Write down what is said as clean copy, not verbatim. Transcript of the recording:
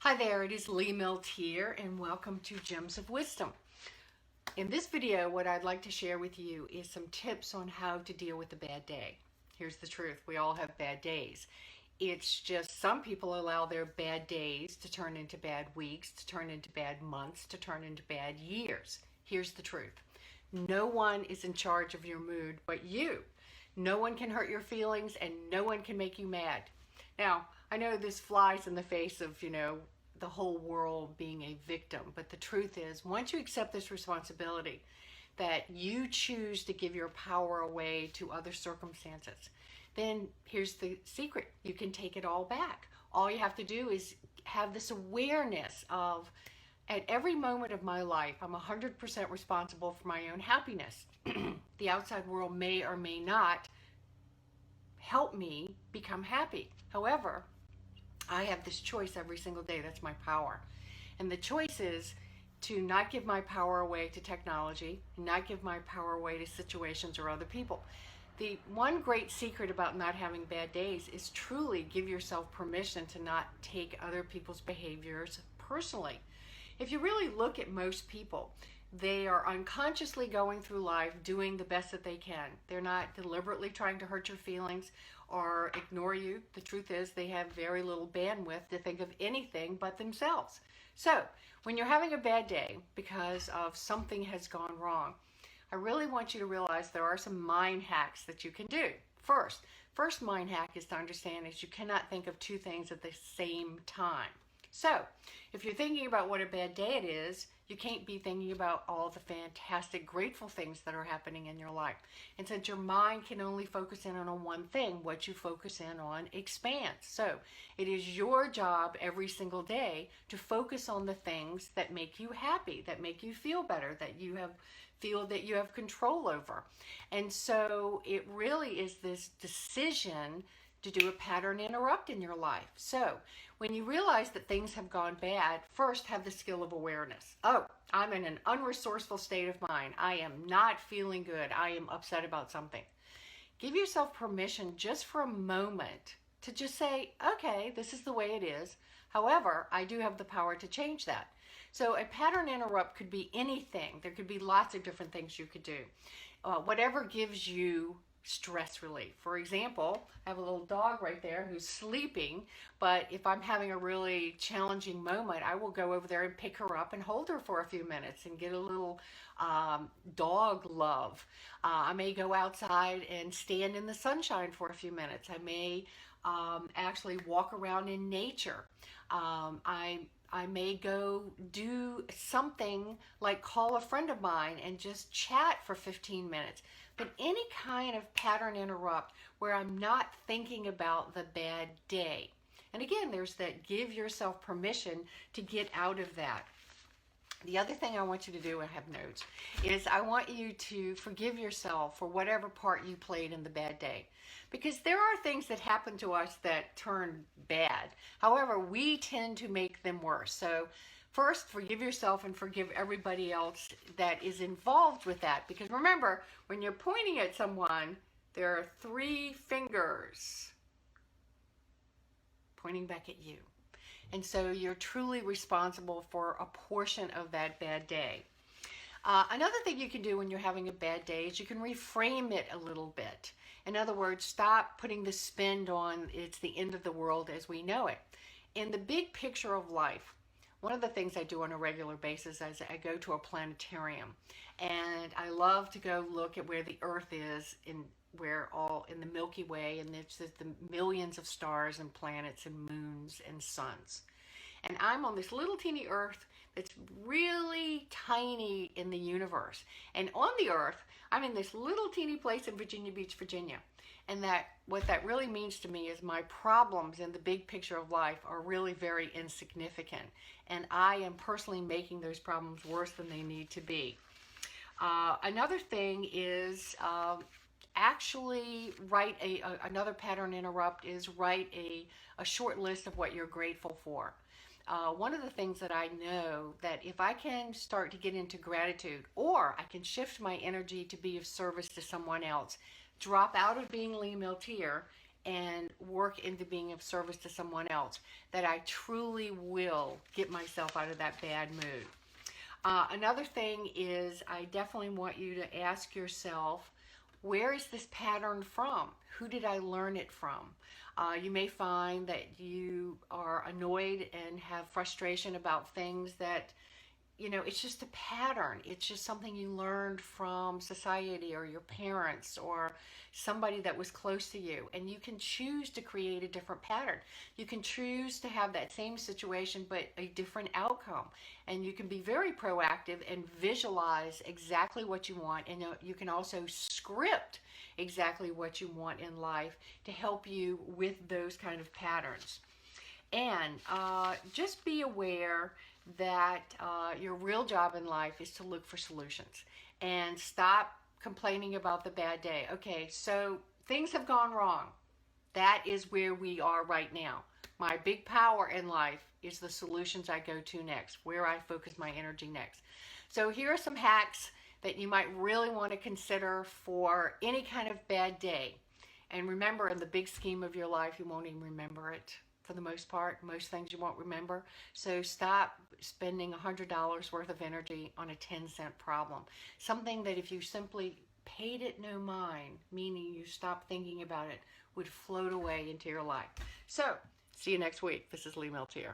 Hi there, it is Milteer and welcome to Gems of Wisdom. In this video, what I'd like to share with you is some tips on how to deal with a bad day. Here's the truth, we all have bad days. It's just some people allow their bad days to turn into bad weeks, to turn into bad months, to turn into bad years. Here's the truth. No one is in charge of your mood but you. No one can hurt your feelings and no one can make you mad. Now, I know this flies in the face of, the whole world being a victim, but the truth is, once you accept this responsibility, that you choose to give your power away to other circumstances, then here's the secret. You can take it all back. All you have to do is have this awareness of, at every moment of my life, I'm 100% responsible for my own happiness. The outside world may or may not help me become happy. However, I have this choice every single day. That's my power. And the choice is to not give my power away to technology, not give my power away to situations or other people. The one great secret about not having bad days is truly give yourself permission to not take other people's behaviors personally. If you really look at most people, they are unconsciously going through life doing the best that they can. They're not deliberately trying to hurt your feelings or ignore you. The truth is they have very little bandwidth to think of anything but themselves. So when you're having a bad day because of something has gone wrong, I really want you to realize there are some mind hacks that you can do. First mind hack is to understand is you cannot think of two things at the same time. So if you're thinking about what a bad day it is, you can't be thinking about all the fantastic, grateful things that are happening in your life. And since your mind can only focus in on one thing, what you focus in on expands. So it is your job every single day to focus on the things that make you happy, that make you feel better, that feel that you have control over. And so it really is this decision to do a pattern interrupt in your life. So when you realize that things have gone bad, first have the skill of awareness. Oh, I'm in an unresourceful state of mind. I am not feeling good. I am upset about something. Give yourself permission just for a moment to just say, okay, this is the way it is. However, I do have the power to change that. So a pattern interrupt could be anything. There could be lots of different things you could do. Whatever gives you stress relief. For example, I have a little dog right there who's sleeping, but if I'm having a really challenging moment, I will go over there and pick her up and hold her for a few minutes and get a little dog love. I may go outside and stand in the sunshine for a few minutes. I may actually walk around in nature. I may go do something like call a friend of mine and just chat for 15 minutes. But any kind of pattern interrupt where I'm not thinking about the bad day. And again, there's that give yourself permission to get out of that. The other thing I want you to do, I have notes, is I want you to forgive yourself for whatever part you played in the bad day. Because there are things that happen to us that turn bad. However, we tend to make them worse. So first, forgive yourself and forgive everybody else that is involved with that. Because remember, when you're pointing at someone, there are three fingers pointing back at you. And so you're truly responsible for a portion of that bad day. Another thing you can do when you're having a bad day is you can reframe it a little bit. In other words, stop putting the spin on it's the end of the world as we know it. In the big picture of life, one of the things I do on a regular basis is I go to a planetarium. And I love to go look at where the Earth is in the Milky Way, and there's the millions of stars and planets and moons and suns. And I'm on this little teeny Earth that's really tiny in the universe. And on the Earth, I'm in this little teeny place in Virginia Beach, Virginia. And what that really means to me is my problems in the big picture of life are really very insignificant. And I am personally making those problems worse than they need to be. Another thing is actually write another pattern interrupt is write a short list of what you're grateful for. One of the things that I know that if I can start to get into gratitude, or I can shift my energy to be of service to someone else, drop out of being Milteer and work into being of service to someone else, that I truly will get myself out of that bad mood. Another thing is, I definitely want you to ask yourself, where is this pattern from? Who did I learn it from? You may find that you are annoyed and have frustration about things that, you know, it's just a pattern. It's just something you learned from society or your parents or somebody that was close to you. And you can choose to create a different pattern. You can choose to have that same situation but a different outcome. And you can be very proactive and visualize exactly what you want. And you can also script exactly what you want in life to help you with those kind of patterns. And just be aware that your real job in life is to look for solutions and stop complaining about the bad day. Okay, so things have gone wrong. That is where we are right now. My big power in life is the solutions I go to next, where I focus my energy next. So here are some hacks that you might really want to consider for any kind of bad day. And remember, in the big scheme of your life, you won't even remember it. For the most part, most things you won't remember. So stop spending $100 worth of energy on a 10-cent problem. Something that if you simply paid it no mind, meaning you stop thinking about it, would float away into your life. So, see you next week. This is Milteer.